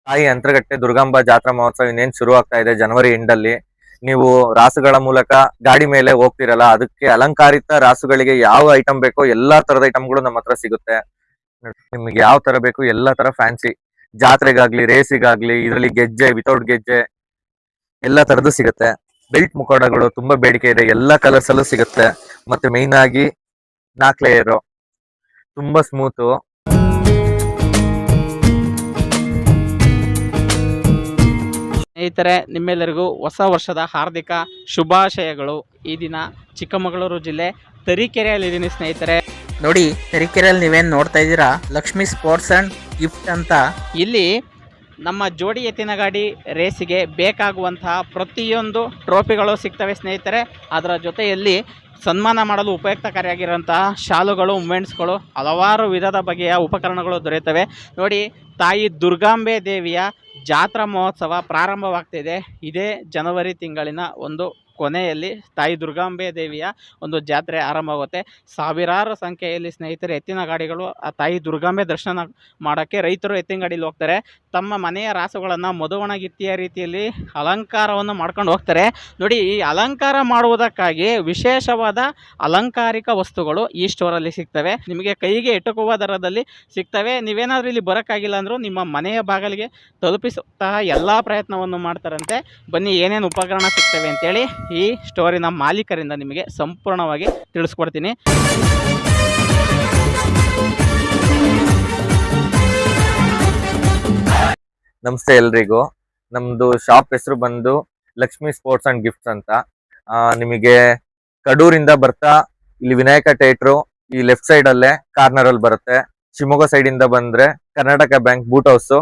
ತಾಯಿ ಅಂತರಗಟ್ಟೆ ದುರ್ಗಾಂಬ ಜಾತ್ರಾ ಮಹೋತ್ಸವ ಇನ್ನೇನ್ ಶುರು ಆಗ್ತಾ ಇದೆ ಜನವರಿ ಎಂಡಲ್ಲಿ. ನೀವು ರಾಸುಗಳ ಮೂಲಕ ಗಾಡಿ ಮೇಲೆ ಹೋಗ್ತಿರಲ್ಲ, ಅದಕ್ಕೆ ಅಲಂಕಾರಿತ ರಾಸುಗಳಿಗೆ ಯಾವ ಐಟಮ್ ಬೇಕೋ ಎಲ್ಲಾ ತರದ ಐಟಮ್ಗಳು ನಮ್ಮ ಹತ್ರ ಸಿಗುತ್ತೆ. ನಿಮ್ಗೆ ಯಾವ ತರ ಬೇಕು ಎಲ್ಲಾ ತರ ಫ್ಯಾನ್ಸಿ ಜಾತ್ರೆಗಾಗ್ಲಿ ರೇಸಿಗಾಗ್ಲಿ ಇದರಲ್ಲಿ ಗೆಜ್ಜೆ ವಿತೌಟ್ ಗೆಜ್ಜೆ ಎಲ್ಲಾ ತರದ್ದು ಸಿಗುತ್ತೆ. ಬೆಲ್ಟ್ ಮುಖೋಡಗಳು ತುಂಬಾ ಬೇಡಿಕೆ ಇದೆ, ಎಲ್ಲಾ ಕಲರ್ಸ್ ಅಲ್ಲೂ ಸಿಗುತ್ತೆ. ಮತ್ತೆ ಮೈನ್ ಆಗಿ 4 ಲೇಯರ್ ತುಂಬಾ ಸ್ಮೂತ್. ಸ್ನೇಹಿತರೆ, ನಿಮ್ಮೆಲ್ಲರಿಗೂ ಹೊಸ ವರ್ಷದ ಹಾರ್ದಿಕ ಶುಭಾಶಯಗಳು. ಈ ದಿನ ಚಿಕ್ಕಮಗಳೂರು ಜಿಲ್ಲೆ ತರೀಕೆರೆಯಲ್ಲಿದ್ದೀನಿ ಸ್ನೇಹಿತರೆ. ನೋಡಿ, ತರೀಕೆರೆಯಲ್ಲಿ ನೀವೇನು ನೋಡ್ತಾ ಇದ್ದೀರಾ, ಲಕ್ಷ್ಮಿ ಸ್ಪೋರ್ಟ್ಸ್ ಆ್ಯಂಡ್ ಗಿಫ್ಟ್ ಅಂತ. ಇಲ್ಲಿ ನಮ್ಮ ಜೋಡಿ ಎತ್ತಿನ ಗಾಡಿ ರೇಸಿಗೆ ಬೇಕಾಗುವಂತಹ ಪ್ರತಿಯೊಂದು ಟ್ರೋಫಿಗಳು ಸಿಗ್ತವೆ ಸ್ನೇಹಿತರೆ. ಅದರ ಜೊತೆಯಲ್ಲಿ ಸನ್ಮಾನ ಮಾಡಲು ಉಪಯುಕ್ತಕಾರಿಯಾಗಿರುವಂತಹ ಶಾಲುಗಳು, ಮೂಮೆಂಟ್ಸ್ಗಳು, ಹಲವಾರು ವಿಧದ ಬಗೆಯ ಉಪಕರಣಗಳು ದೊರೆಯುತ್ತವೆ. ನೋಡಿ, ತಾಯಿ ದುರ್ಗಾಂಬೆ ದೇವಿಯ ಜಾತ್ರಾ ಮಹೋತ್ಸವ ಪ್ರಾರಂಭವಾಗ್ತಿದೆ. ಇದೇ ಜನವರಿ ತಿಂಗಳಿನ ಒಂದು ಕೊನೆಯಲ್ಲಿ ತಾಯಿ ದುರ್ಗಾಂಬೆ ದೇವಿಯ ಒಂದು ಜಾತ್ರೆ ಆರಂಭವಾಗುತ್ತೆ. ಸಾವಿರಾರು ಸಂಖ್ಯೆಯಲ್ಲಿ ಸ್ನೇಹಿತರೆ ಎತ್ತಿನ ಗಾಡಿಗಳು ಆ ತಾಯಿ ದುರ್ಗಾಂಬೆ ದರ್ಶನ ಮಾಡೋಕ್ಕೆ ರೈತರು ಎತ್ತಿನ ಗಾಡೀಲಿ ಹೋಗ್ತಾರೆ. ತಮ್ಮ ಮನೆಯ ರಾಸುಗಳನ್ನು ಮದುವಣಗಿತ್ತಿಯ ರೀತಿಯಲ್ಲಿ ಅಲಂಕಾರವನ್ನು ಮಾಡ್ಕೊಂಡು ಹೋಗ್ತಾರೆ. ನೋಡಿ, ಈ ಅಲಂಕಾರ ಮಾಡುವುದಕ್ಕಾಗಿ ವಿಶೇಷವಾದ ಅಲಂಕಾರಿಕ ವಸ್ತುಗಳು ಈ ಸ್ಟೋರಲ್ಲಿ ಸಿಗ್ತವೆ. ನಿಮಗೆ ಕೈಗೆ ಎಟುಕುವ ದರದಲ್ಲಿ ಸಿಗ್ತವೆ. ನೀವೇನಾದರೂ ಇಲ್ಲಿ ಬರೋಕ್ಕಾಗಿಲ್ಲ ಅಂದರೂ ನಿಮ್ಮ ಮನೆಯ ಬಾಗಿಲಿಗೆ ತಲುಪಿಸುತ್ತಾ ಎಲ್ಲ ಪ್ರಯತ್ನವನ್ನು ಮಾಡ್ತಾರಂತೆ. ಬನ್ನಿ, ಏನೇನು ಉಪಕರಣ ಸಿಗ್ತವೆ ಅಂತೇಳಿ ಈ ಸ್ಟೋರಿನ ಮಾಲೀಕರಿಂದ ನಿಮಗೆ ಸಂಪೂರ್ಣವಾಗಿ ತಿಳಿಸ್ಕೊಡ್ತೀನಿ. ನಮಸ್ತೆ ಎಲ್ರಿಗೂ. ನಮ್ದು ಶಾಪ್ ಹೆಸರು ಬಂದು ಲಕ್ಷ್ಮಿ ಸ್ಪೋರ್ಟ್ಸ್ ಅಂಡ್ ಗಿಫ್ಟ್ಸ್ ಅಂತ. ನಿಮಗೆ ಕಡೂರಿಂದ ಬರ್ತಾ ಇಲ್ಲಿ ವಿನಾಯಕ ಥಿಯೇಟ್ರು ಈ ಲೆಫ್ಟ್ ಸೈಡ್ ಅಲ್ಲೇ ಕಾರ್ನರ್ ಅಲ್ಲಿ ಬರುತ್ತೆ. ಶಿವಮೊಗ್ಗ ಸೈಡ್ ಇಂದ ಬಂದ್ರೆ Karnataka bank boot house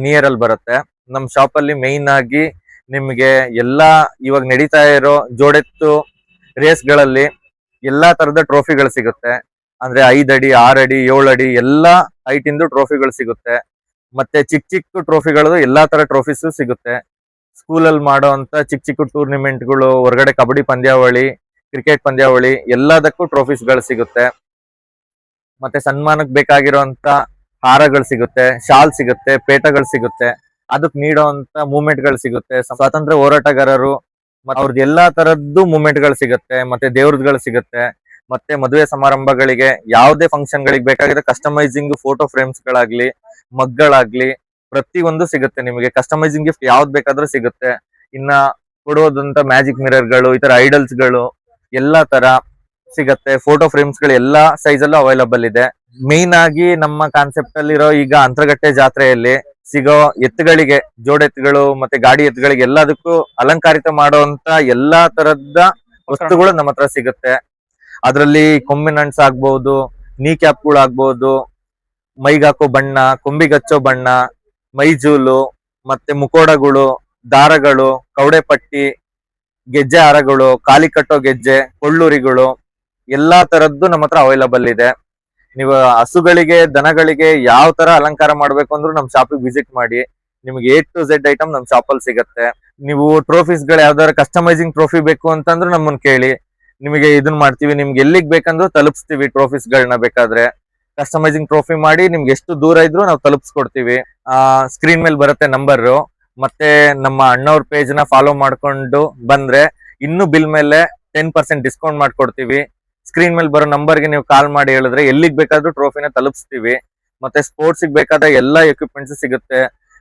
near ಅಲ್ಲಿ ಬರುತ್ತೆ. ನಮ್ ಶಾಪ್ ಅಲ್ಲಿ ಮೇಯ್ನ್ ಆಗಿ ನಿಮ್ಗೆ ಎಲ್ಲಾ ಇವಾಗ ನಡೀತಾ ಇರೋ ಜೋಡೆತ್ತು ರೇಸ್ ಗಳಲ್ಲಿ ಎಲ್ಲಾ ತರದ ಟ್ರೋಫಿಗಳು ಸಿಗುತ್ತೆ. ಅಂದ್ರೆ 5 ಅಡಿ 6 ಅಡಿ 7 ಅಡಿ ಎಲ್ಲಾ ಹೈಟ್ ಇಂದು ಟ್ರೋಫಿಗಳು ಸಿಗುತ್ತೆ. ಮತ್ತೆ ಚಿಕ್ಕ ಚಿಕ್ಕ ಟ್ರೋಫಿಗಳು ಎಲ್ಲಾ ತರ ಟ್ರೋಫೀಸ್ ಸಿಗುತ್ತೆ. ಸ್ಕೂಲಲ್ಲಿ ಮಾಡೋ ಅಂತ ಚಿಕ್ಕ ಚಿಕ್ಕ ಟೂರ್ನಿಮೆಂಟ್ಗಳು, ಹೊರಗಡೆ ಕಬಡ್ಡಿ ಪಂದ್ಯಾವಳಿ, ಕ್ರಿಕೆಟ್ ಪಂದ್ಯಾವಳಿ ಎಲ್ಲದಕ್ಕೂ ಟ್ರೋಫೀಸ್ಗಳು ಸಿಗುತ್ತೆ. ಮತ್ತೆ ಸನ್ಮಾನಕ್ಕೆ ಬೇಕಾಗಿರೋಂತ ಹಾರಗಳು ಸಿಗುತ್ತೆ, ಶಾಲ್ ಸಿಗುತ್ತೆ, ಪೇಟಗಳು ಸಿಗುತ್ತೆ, ಅದಕ್ಕೆ ನೀಡೋಂತ ಮೂವ್ಮೆಂಟ್ ಗಳು ಸಿಗುತ್ತೆ. ಸ್ವಾತಂತ್ರ್ಯ ಹೋರಾಟಗಾರರು ಅವ್ರದ್ದು ಎಲ್ಲಾ ತರದ್ದು ಮೂವ್ಮೆಂಟ್ ಗಳು ಸಿಗುತ್ತೆ. ಮತ್ತೆ ದೇವ್ರಗಳು ಸಿಗುತ್ತೆ. ಮತ್ತೆ ಮದುವೆ ಸಮಾರಂಭಗಳಿಗೆ ಯಾವುದೇ ಫಂಕ್ಷನ್ ಗಳಿಗೆ ಬೇಕಾಗಿರೋ ಕಸ್ಟಮೈಸಿಂಗ್ ಫೋಟೋ ಫ್ರೇಮ್ಸ್ ಗಳಾಗ್ಲಿ, ಮಗ್ಗಳಾಗ್ಲಿ ಪ್ರತಿಯೊಂದು ಸಿಗುತ್ತೆ. ನಿಮಗೆ ಕಸ್ಟಮೈಸಿಂಗ್ ಗಿಫ್ಟ್ ಯಾವ್ದು ಬೇಕಾದ್ರೂ ಸಿಗುತ್ತೆ. ಇನ್ನ ಕೊಡೋದಂತ ಮ್ಯಾಜಿಕ್ ಮಿರರ್ ಗಳು, ಈ ತರ ಐಡಲ್ಸ್ ಗಳು ಎಲ್ಲಾ ತರ ಸಿಗತ್ತೆ. ಫೋಟೋ ಫ್ರೇಮ್ಸ್ ಗಳು ಎಲ್ಲಾ ಸೈಜ್ ಅಲ್ಲೂ ಅವೈಲಬಲ್ ಇದೆ. ಮೇನ್ ಆಗಿ ನಮ್ಮ ಕಾನ್ಸೆಪ್ಟ್ ಅಲ್ಲಿರೋ ಈಗ ಅಂತರಗಟ್ಟೆ ಜಾತ್ರೆಯಲ್ಲಿ ಸಿಗೋ ಎತ್ತುಗಳಿಗೆ, ಜೋಡೆತ್ತುಗಳು ಮತ್ತೆ ಗಾಡಿ ಎತ್ತುಗಳಿಗೆ ಎಲ್ಲದಕ್ಕೂ ಅಲಂಕಾರಿತ ಮಾಡುವಂತ ಎಲ್ಲಾ ತರದ ವಸ್ತುಗಳು ನಮ್ಮ ಹತ್ರ ಸಿಗುತ್ತೆ. ಅದ್ರಲ್ಲಿ ಕೊಂಬಿನ ಹಣ್ಸ್ ಆಗ್ಬಹುದು, ನೀ ಕ್ಯಾಪ್ಗಳು ಆಗ್ಬಹುದು, ಮೈಗಾಕೋ ಬಣ್ಣ, ಕೊಂಬಿಗೆ ಹಚ್ಚೋ ಬಣ್ಣ, ಮೈಜೂಲು, ಮತ್ತೆ ಮುಕೋಡಗಳು, ದಾರಗಳು, ಕವಡೆ ಪಟ್ಟಿ, ಗೆಜ್ಜೆ ಹಾರಗಳು, ಕಾಲಿ ಕಟ್ಟೋ ಗೆಜ್ಜೆ, ಕೊಳ್ಳೂರಿಗಳು ಎಲ್ಲಾ ತರದ್ದು ನಮ್ಮ ಹತ್ರ ಅವೈಲಬಲ್ ಇದೆ. ನೀವು ಹಸುಗಳಿಗೆ, ದನಗಳಿಗೆ ಯಾವ ತರ ಅಲಂಕಾರ ಮಾಡ್ಬೇಕು ಅಂದ್ರೂ ನಮ್ ಶಾಪಿಗೆ ವಿಸಿಟ್ ಮಾಡಿ. ನಿಮ್ಗೆ A to Z ಐಟಮ್ ನಮ್ ಶಾಪ್ ಅಲ್ಲಿ ಸಿಗತ್ತೆ. ನೀವು ಟ್ರೋಫೀಸ್ ಗಳು ಯಾವ್ದಾರ ಕಸ್ಟಮೈಸಿಂಗ್ ಟ್ರೋಫಿ ಬೇಕು ಅಂತಂದ್ರೆ ನಮ್ಮನ್ನ ಕೇಳಿ, ನಿಮಗೆ ಇದನ್ನ ಮಾಡ್ತೀವಿ. ನಿಮ್ಗೆ ಎಲ್ಲಿಗ್ ಬೇಕಂದ್ರೂ ತಲುಪಿಸ್ತೀವಿ. ಟ್ರೋಫೀಸ್ ಗಳನ್ನ ಬೇಕಾದ್ರೆ ಕಸ್ಟಮೈಸಿಂಗ್ ಟ್ರೋಫಿ ಮಾಡಿ ನಿಮ್ಗೆ ಎಷ್ಟು ದೂರ ಇದ್ರು ನಾವು ತಲುಪಿಸ್ಕೊಡ್ತೀವಿ. ಸ್ಕ್ರೀನ್ ಮೇಲೆ ಬರುತ್ತೆ ನಂಬರ್. ಮತ್ತೆ ನಮ್ಮ ಅಣ್ಣವ್ರ ಪೇಜ್ ನ ಫಾಲೋ ಮಾಡ್ಕೊಂಡು ಬಂದ್ರೆ ಇನ್ನು ಬಿಲ್ ಮೇಲೆ 10% ಡಿಸ್ಕೌಂಟ್ ಮಾಡ್ಕೊಡ್ತೀವಿ. ಸ್ಕ್ರೀನ್ ಮೇಲೆ ಬರೋ ನಂಬರ್ಗೆ ನೀವು ಕಾಲ್ ಮಾಡಿ ಹೇಳಿದ್ರೆ ಎಲ್ಲಿಗ್ ಬೇಕಾದ್ರೂ ಟ್ರೋಫಿನ ತಲುಪಿಸ್ತೀವಿ. ಮತ್ತೆ ಸ್ಪೋರ್ಟ್ಸ್ ಬೇಕಾದ ಎಲ್ಲಾ ಎಕ್ವಿಪ್ಮೆಂಟ್ಸ್ ಸಿಗುತ್ತೆ.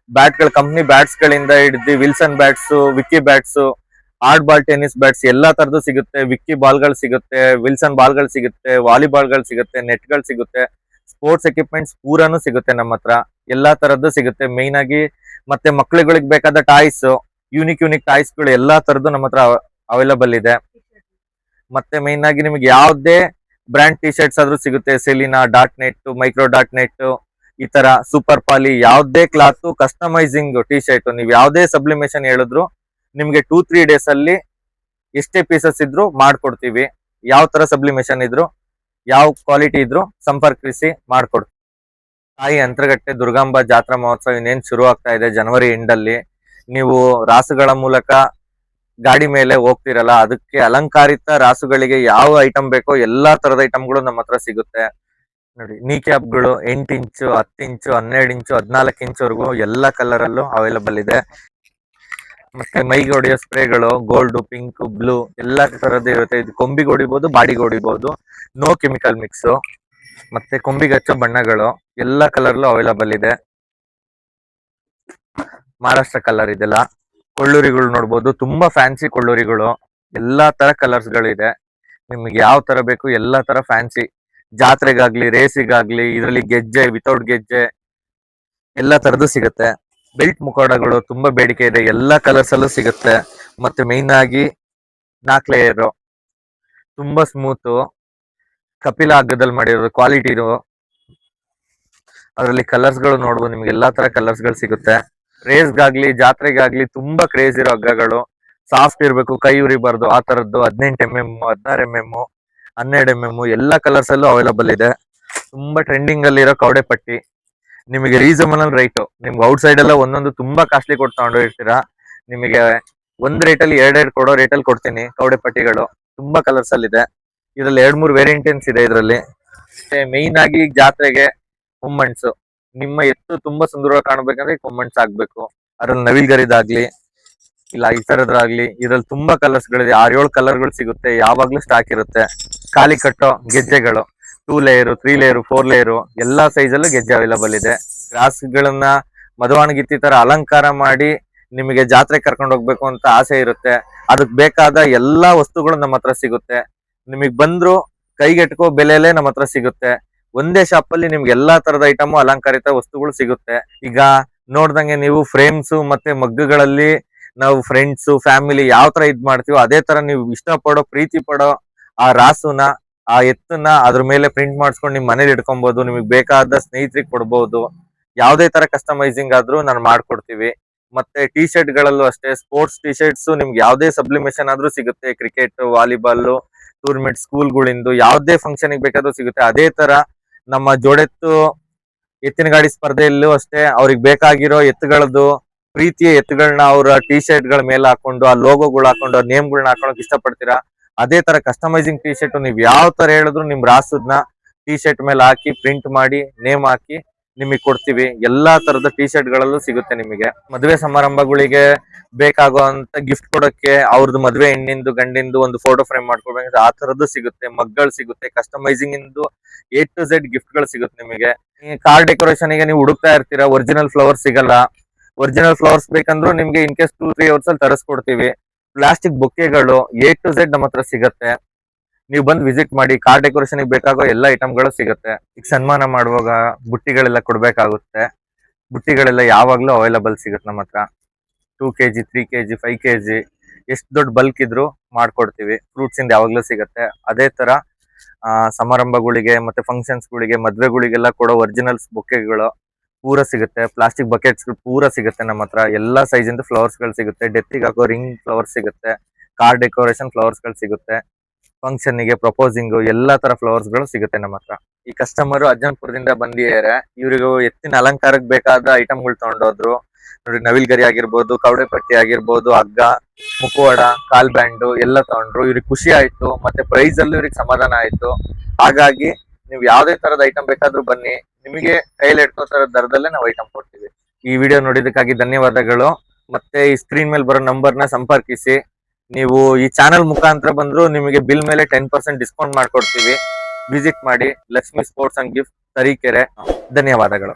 ಬ್ಯಾಟ್ ಗಳು, ಕಂಪ್ನಿ ಬ್ಯಾಟ್ಸ್ ಗಳಿಂದ ಹಿಡಿದು Wilson bats, Vicky bats, hard ball tennis bats ಎಲ್ಲಾ ತರದ್ದು ಸಿಗುತ್ತೆ. ವಿಕ್ಕಿ ಬಾಲ್ ಗಳು ಸಿಗುತ್ತೆ, ವಿಲ್ಸನ್ ಬಾಲ್ ಗಳು ಸಿಗುತ್ತೆ, ವಾಲಿಬಾಲ್ ಗಳು ಸಿಗುತ್ತೆ, ನೆಟ್ ಗಳು ಸಿಗುತ್ತೆ. ಸ್ಪೋರ್ಟ್ಸ್ ಎಕ್ವಿಪ್ಮೆಂಟ್ಸ್ ಪೂರಾನು ಸಿಗುತ್ತೆ ನಮ್ಮ ಹತ್ರ. ಎಲ್ಲಾ ತರದ್ದು ಸಿಗುತ್ತೆ ಮೇಯ್ನ್ ಆಗಿ. ಮತ್ತೆ ಮಕ್ಳುಗಳಿಗೆ ಬೇಕಾದ ಟಾಯ್ಸ್, ಯೂನಿಕ್ ಟಾಯ್ಸ್ ಗಳು ಎಲ್ಲಾ ತರದ್ದು ನಮ್ಮ ಹತ್ರ ಅವೈಲಬಲ್ ಇದೆ. ಮತ್ತೆ ಮೇಯ್ನ್ ಆಗಿ ನಿಮ್ಗೆ ಯಾವ್ದೇ ಬ್ರ್ಯಾಂಡ್ ಟಿ ಶರ್ಟ್ಸ್ ಆದ್ರೂ ಸಿಗುತ್ತೆ. Selina, dot net, micro dot net, ಈ ತರ ಸೂಪರ್ ಪಾಲಿ, ಯಾವ್ದೇ ಕ್ಲಾತ್ ಕಸ್ಟಮೈಸಿಂಗ್ ಟಿ ಶರ್ಟ್ ನೀವು ಯಾವ್ದೇ ಸಬ್ಲಿಮೇಷನ್ ಹೇಳಿದ್ರು ನಿಮ್ಗೆ 2-3 ಡೇಸ್ ಅಲ್ಲಿ ಎಷ್ಟೇ ಪೀಸಸ್ ಇದ್ರು ಮಾಡ್ಕೊಡ್ತೀವಿ. ಯಾವ ತರ ಸಬ್ಲಿಮೇಷನ್ ಇದ್ರು, ಯಾವ ಕ್ವಾಲಿಟಿ ಇದ್ರು ಸಂಪರ್ಕಿಸಿ ಮಾಡ್ಕೊಡ್ತೀವಿ. ತಾಯಿ ಅಂತರಗಟ್ಟೆ ದುರ್ಗಾಂಬ ಜಾತ್ರಾ ಮಹೋತ್ಸವ ಇನ್ನೇನ್ ಶುರು ಆಗ್ತಾ ಇದೆ ಜನವರಿ ಎಂಡಲ್ಲಿ. ನೀವು ರಾಸುಗಳ ಮೂಲಕ ಗಾಡಿ ಮೇಲೆ ಹೋಗ್ತಿರಲ್ಲ, ಅದಕ್ಕೆ ಅಲಂಕಾರಿತ ರಾಸುಗಳಿಗೆ ಯಾವ ಐಟಮ್ ಬೇಕೋ ಎಲ್ಲಾ ತರದ ಐಟಮ್ಗಳು ನಮ್ಮ ಹತ್ರ ಸಿಗುತ್ತೆ. ನೋಡಿ ನೀ ಕ್ಯಾಪ್ಗಳು 8 ಇಂಚು 10 ಇಂಚು 12 ಇಂಚು 14 ಇಂಚುವರೆಗೂ ಎಲ್ಲ ಕಲರ್ ಅಲ್ಲೂ ಅವೈಲಬಲ್ ಇದೆ. ಮತ್ತೆ ಮೈಗೆ ಹೊಡೆಯೋ ಸ್ಪ್ರೇಗಳು ಗೋಲ್ಡ್, ಪಿಂಕ್, ಬ್ಲೂ ಎಲ್ಲಾ ತರದ್ದು ಇರುತ್ತೆ. ಇದು ಕೊಂಬಿಗೆ ಹೊಡಿಬಹುದು, ಬಾಡಿಗೆ ಹೊಡಿಬಹುದು, ನೋ ಕೆಮಿಕಲ್ ಮಿಕ್ಸ್. ಮತ್ತೆ ಕೊಂಬಿಗೆ ಹಚ್ಚೋ ಬಣ್ಣಗಳು ಎಲ್ಲಾ ಕಲರ್ಲು ಅವೈಲಬಲ್ ಇದೆ. ಮಹಾರಾಷ್ಟ್ರ ಕಲರ್ ಇದೆಲ್ಲ. ಕೊಳ್ಳುರಿಗಳು ನೋಡ್ಬೋದು, ತುಂಬಾ ಫ್ಯಾನ್ಸಿ ಕೊಳ್ಳುರಿಗಳು, ಎಲ್ಲಾ ತರ ಕಲರ್ಸ್ ಗಳಿದೆ. ನಿಮ್ಗೆ ಯಾವ ತರ ಬೇಕು ಎಲ್ಲಾ ತರ ಫ್ಯಾನ್ಸಿ, ಜಾತ್ರೆಗಾಗ್ಲಿ ರೇಸಿಗಾಗ್ಲಿ, ಇದರಲ್ಲಿ ಗೆಜ್ಜೆ ವಿತೌಟ್ ಗೆಜ್ಜೆ ಎಲ್ಲಾ ತರದ್ದು ಸಿಗುತ್ತೆ. ಬೆಲ್ಟ್ ಮುಖವಾಡಗಳು ತುಂಬಾ ಬೇಡಿಕೆ ಇದೆ, ಎಲ್ಲಾ ಕಲರ್ಸ್ ಅಲ್ಲೂ ಸಿಗುತ್ತೆ. ಮತ್ತೆ ಮೇನ್ ಆಗಿ 4 ಲೇಯರ್ ತುಂಬಾ ಸ್ಮೂತ್ ಕಪಿಲ ಹಗ್ಗದಲ್ಲಿ ಮಾಡಿರೋದು ಕ್ವಾಲಿಟಿ ಇದು. ಅದರಲ್ಲಿ ಕಲರ್ಸ್ ಗಳು ನೋಡ್ಬೋದು, ನಿಮ್ಗೆ ಎಲ್ಲಾ ತರ ಕಲರ್ಸ್ ಗಳು ಸಿಗುತ್ತೆ. ರೇಸ್ಗಾಗ್ಲಿ ಜಾತ್ರೆಗಾಗ್ಲಿ ತುಂಬಾ ಕ್ರೇಜ್ ಇರೋ ಹಗ್ಗಗಳು, ಸಾಫ್ಟ್ ಇರ್ಬೇಕು, ಕೈ ಉರಿಬಾರ್ದು ಆ ತರದ್ದು. 18mm 16mm 12mm ಎಲ್ಲಾ ಕಲರ್ಸ್ ಅಲ್ಲೂ ಅವೈಲಬಲ್ ಇದೆ. ತುಂಬಾ ಟ್ರೆಂಡಿಂಗ್ ಅಲ್ಲಿ ಇರೋ ಕವಡೆ ಪಟ್ಟಿ, ನಿಮಗೆ ರೀಸನಬಲ್ ರೈಟ್. ನಿಮ್ಗೆ ಔಟ್ ಸೈಡ್ ಎಲ್ಲ ಒಂದೊಂದು ತುಂಬಾ ಕಾಸ್ಟ್ಲಿ ಕೊಟ್ಟು ತಗೊಂಡಿರ್ತೀರಾ, ನಿಮಗೆ ಒಂದ್ ರೇಟಲ್ಲಿ ಎರಡೆರಡು ಕೊಡೋ ರೇಟಲ್ಲಿ ಕೊಡ್ತೀನಿ. ಕವಡೆ ಪಟ್ಟಿಗಳು ತುಂಬಾ ಕಲರ್ಸ್ ಅಲ್ಲಿ ಇದೆ. ಇದ್ರಲ್ಲಿ 2-3 ವೇರಿಯಂಟನ್ಸ್ ಇದೆ ಇದ್ರಲ್ಲಿ. ಮೇನ್ ಆಗಿ ಜಾತ್ರೆಗೆ ಕೊಮ್ಮಣ್ಸು, ನಿಮ್ಮ ಎತ್ತು ತುಂಬಾ ಸುಂದರವಾಗಿ ಕಾಣಬೇಕಂದ್ರೆ ಕೊಮ್ಮಣ್ಸ್ ಆಗ್ಬೇಕು. ಅದ್ರಲ್ಲಿ ನವಿಲ್ಗರಿದಾಗ್ಲಿ ಇಲ್ಲ ಈ ತರದ್ರಾಗ್ಲಿ, ಇದ್ರಲ್ಲಿ ತುಂಬಾ ಕಲರ್ಸ್ ಗಳಿದೆ. 6-7 ಕಲರ್ಗಳು ಸಿಗುತ್ತೆ, ಯಾವಾಗ್ಲೂ ಸ್ಟಾಕ್ ಇರುತ್ತೆ. ಖಾಲಿ ಕಟ್ಟೋ ಗೆಜ್ಜೆಗಳು 2 ಲೇಯರ್ 3 ಲೇಯರ್ 4 ಲೇಯರ್ ಎಲ್ಲಾ ಸೈಜ್ ಅಲ್ಲೂ ಗೆಜ್ಜೆ ಅವೈಲಬಲ್ ಇದೆ. ಗ್ರಾಸ್ ಗಳನ್ನ ಮಧುವಾಣಗಿತ್ತಿ ತರ ಅಲಂಕಾರ ಮಾಡಿ ನಿಮಗೆ ಜಾತ್ರೆ ಕರ್ಕೊಂಡು ಹೋಗ್ಬೇಕು ಅಂತ ಆಸೆ ಇರುತ್ತೆ, ಅದಕ್ ಬೇಕಾದ ಎಲ್ಲಾ ವಸ್ತುಗಳು ನಮ್ಮ ಹತ್ರ ಸಿಗುತ್ತೆ. ನಿಮಗ್ ಬಂದ್ರು ಕೈಗೆಟ್ಕೋ ಬೆಲೆಯಲ್ಲೇ ನಮ್ಮ ಹತ್ರ ಸಿಗುತ್ತೆ. ಒಂದೇ ಶಾಪ್ ಅಲ್ಲಿ ನಿಮ್ಗೆ ಎಲ್ಲಾ ತರದ ಐಟಮ್ ಅಲಂಕಾರಿತ ವಸ್ತುಗಳು ಸಿಗುತ್ತೆ. ಈಗ ನೋಡ್ದಂಗೆ ನೀವು ಫ್ರೇಮ್ಸ್ ಮತ್ತೆ ಮಗ್ಗುಗಳಲ್ಲಿ ನಾವು ಫ್ರೆಂಡ್ಸ್ ಫ್ಯಾಮಿಲಿ ಯಾವ ತರ ಇದ್ ಮಾಡ್ತೀವೋ ಅದೇ ತರ ನೀವು ಇಷ್ಟಪಡೋ ಪ್ರೀತಿ ಪಡೋ ಆ ರಾಸುನ ಆ ಎತ್ತನ್ನ ಅದ್ರ ಮೇಲೆ ಪ್ರಿಂಟ್ ಮಾಡಿಸ್ಕೊಂಡು ನಿಮ್ ಮನೇಲಿ ಇಟ್ಕೊಬಹುದು. ನಿಮಗೆ ಬೇಕಾದ ಸ್ನೇಹಿತರಿಗೆ ಕೊಡ್ಬಹುದು. ಯಾವ್ದೇ ತರ ಕಸ್ಟಮೈಸಿಂಗ್ ಆದ್ರೂ ನಾನು ಮಾಡ್ಕೊಡ್ತೀವಿ. ಮತ್ತೆ ಟಿ ಶರ್ಟ್ ಗಳಲ್ಲೂ ಅಷ್ಟೇ, ಸ್ಪೋರ್ಟ್ಸ್ ಟಿ ಶರ್ಟ್ಸ್ ನಿಮ್ಗೆ ಯಾವ್ದೇ ಸಬ್ಲಿಮೇಷನ್ ಆದ್ರೂ ಸಿಗುತ್ತೆ. ಕ್ರಿಕೆಟ್, ವಾಲಿಬಾಲ್, ಟೂರ್ನಮೆಂಟ್, ಸ್ಕೂಲ್ಗಳಿಂದ ಯಾವ್ದೇ ಫಂಕ್ಷನ್ ಬೇಕಾದ್ರೂ ಸಿಗುತ್ತೆ. ಅದೇ ತರ ನಮ್ಮ ಜೋಡೆತ್ತು ಎತ್ತಿನ ಗಾಡಿ ಸ್ಪರ್ಧೆಯಲ್ಲೂ ಅಷ್ಟೇ, ಅವ್ರಿಗೆ ಬೇಕಾಗಿರೋ ಎತ್ತುಗಳದ್ದು ಪ್ರೀತಿಯ ಎತ್ತುಗಳನ್ನ ಅವರ ಟಿ ಶರ್ಟ್ ಗಳ ಮೇಲೆ ಹಾಕೊಂಡು ಆ ಲೋಗೋಗಳು ಹಾಕೊಂಡು ನೇಮ್ಗಳನ್ನ ಹಾಕೊಳಕ್ ಇಷ್ಟಪಡ್ತೀರಾ, ಅದೇ ತರ ಕಸ್ಟಮೈಸಿಂಗ್ ಟಿ ಶರ್ಟ್ ನೀವು ಯಾವ ತರ ಹೇಳಿದ್ರು ನಿಮ್ ರಾಸುದ್ನ ಟಿ ಶರ್ಟ್ ಮೇಲೆ ಹಾಕಿ ಪ್ರಿಂಟ್ ಮಾಡಿ ನೇಮ್ ಹಾಕಿ ನಿಮಗೆ ಕೊಡ್ತೀವಿ. ಎಲ್ಲಾ ತರದ ಟಿ ಶರ್ಟ್ ಗಳಲ್ಲೂ ಸಿಗುತ್ತೆ ನಿಮಗೆ. ಮದುವೆ ಸಮಾರಂಭಗಳಿಗೆ ಬೇಕಾಗುವಂತ ಗಿಫ್ಟ್ ಕೊಡಕ್ಕೆ ಅವ್ರದ್ದು ಮದುವೆ ಹೆಣ್ಣಿಂದು ಗಂಡಿಂದು ಒಂದು ಫೋಟೋ ಫ್ರೇಮ್ ಮಾಡ್ಕೊಳ್ಬೇಕು ಆ ತರದ್ದು ಸಿಗುತ್ತೆ. ಮಗ್ಗಳು ಸಿಗುತ್ತೆ, ಕಸ್ಟಮೈಸಿಂಗ್ ಇಂದು A to Z ಗಿಫ್ಟ್ ಗಳು ಸಿಗುತ್ತೆ ನಿಮಗೆ. ಕಾರ್ ಡೆಕೋರೇಷನ್ ಗೆ ನೀವು ಹುಡುಕ್ತಾ ಇರ್ತೀರಾ, ಒರಿಜಿನಲ್ ಫ್ಲವರ್ಸ್ ಸಿಗಲ್ಲ. ಒರಿಜಿನಲ್ ಫ್ಲವರ್ಸ್ ಬೇಕಂದ್ರೂ ನಿಮ್ಗೆ ಇನ್ ಕೇಸ್ 2-3 ಅವರ್ಸ್ ಅಲ್ಲಿ ತರಿಸ್ಕೊಡ್ತೀವಿ. ಪ್ಲಾಸ್ಟಿಕ್ ಬೊಕ್ಕೆಗಳು A to Z ನಮ್ಮ ಹತ್ರ ಸಿಗುತ್ತೆ. ನೀವು ಬಂದು ವಿಸಿಟ್ ಮಾಡಿ, ಕಾರ್ ಡೆಕೋರೇಷನ್ ಬೇಕಾಗೋ ಎಲ್ಲಾ ಐಟಮ್ಗಳು ಸಿಗುತ್ತೆ. ಈಗ ಸನ್ಮಾನ ಮಾಡುವಾಗ ಬುಟ್ಟಿಗಳೆಲ್ಲ ಕೊಡ್ಬೇಕಾಗುತ್ತೆ. ಬುಟ್ಟಿಗಳೆಲ್ಲ ಯಾವಾಗ್ಲೂ ಅವೈಲಬಲ್ ಸಿಗುತ್ತೆ ನಮ್ಮ ಹತ್ರ. 2 kg 3 kg 5 kg ಎಷ್ಟು ದೊಡ್ಡ ಬಲ್ಕ್ ಇದ್ರು ಮಾಡ್ಕೊಡ್ತೀವಿ. ಫ್ರೂಟ್ಸ್ ಇಂದ ಯಾವಾಗ್ಲೂ ಸಿಗುತ್ತೆ. ಅದೇ ತರ ಸಮಾರಂಭಗಳಿಗೆ ಮತ್ತೆ ಫಂಕ್ಷನ್ಸ್ ಗಳಿಗೆ ಮದ್ವೆಗಳಿಗೆಲ್ಲ ಕೊಡೋ ಒರಿಜಿನಲ್ಸ್ ಬೊಕ್ಕೆಗಳು ಪೂರ ಸಿಗುತ್ತೆ. ಪ್ಲಾಸ್ಟಿಕ್ ಬಕೆಟ್ಸ್ ಪೂರ ಸಿಗುತ್ತೆ ನಮ್ಮ ಹತ್ರ. ಎಲ್ಲಾ ಸೈಜ್ ಇಂದ ಫ್ಲವರ್ಸ್ ಗಳು ಸಿಗುತ್ತೆ. ಡೆತ್ತಿಗೆ ಹಾಕೋ ರಿಂಗ್ ಫ್ಲವರ್ಸ್ ಸಿಗುತ್ತೆ. ಕಾರ್ ಡೆಕೋರೇಷನ್ ಫ್ಲವರ್ಸ್ ಗಳು ಸಿಗುತ್ತೆ. ಫಂಕ್ಷನ್ ಗೆ ಪ್ರಪೋಸಿಂಗ್ ಎಲ್ಲಾ ತರ ಫ್ಲವರ್ಸ್ ಗಳು ಸಿಗುತ್ತೆ ನಮ್ಮ ಹತ್ರ. ಈ ಕಸ್ಟಮರ್ ಅಜ್ಜನ್ಪುರದಿಂದ ಬಂದಿದ್ದಾರೆ. ಇವ್ರಿಗೂ ಎತ್ತಿನ ಅಲಂಕಾರಕ್ಕೆ ಬೇಕಾದ ಐಟಮ್ಗಳು ತಗೊಂಡೋದ್ರು. ನೋಡಿ, ನವಿಲ್ಗರಿ ಆಗಿರ್ಬೋದು, ಕವಡೆ ಪಟ್ಟಿ ಆಗಿರ್ಬೋದು, ಹಗ್ಗ, ಮುಖವಾಡ, ಕಾಲ್ ಬ್ಯಾಂಡ್ ಎಲ್ಲ ತಗೊಂಡ್ರು. ಇವ್ರಿಗೆ ಖುಷಿ ಆಯ್ತು, ಮತ್ತೆ ಪ್ರೈಸ್ ಅಲ್ಲೂ ಇವ್ರಿಗೆ ಸಮಾಧಾನ ಆಯ್ತು. ಹಾಗಾಗಿ ನೀವು ಯಾವ್ದೇ ತರದ ಐಟಮ್ ಬೇಕಾದ್ರೂ ಬನ್ನಿ, ನಿಮಗೆ ಕೈಯಲ್ಲಿ ಇಟ್ಕೋ ತರದ ದರದಲ್ಲೇ ನಾವು ಐಟಮ್ ಕೊಡ್ತೀವಿ. ಈ ವಿಡಿಯೋ ನೋಡಿದಕ್ಕಾಗಿ ಧನ್ಯವಾದಗಳು. ಮತ್ತೆ ಈ ಸ್ಕ್ರೀನ್ ಮೇಲೆ ಬರೋ ನಂಬರ್ನ ಸಂಪರ್ಕಿಸಿ. ನೀವು ಈ ಚಾನೆಲ್ ಮುಖಾಂತರ ಬಂದ್ರು ನಿಮಗೆ ಬಿಲ್ ಮೇಲೆ 10% ಡಿಸ್ಕೌಂಟ್ ಮಾಡ್ಕೊಡ್ತೀವಿ. ವಿಸಿಟ್ ಮಾಡಿ Lakshmi sports and gift, Tarikere. ಧನ್ಯವಾದಗಳು.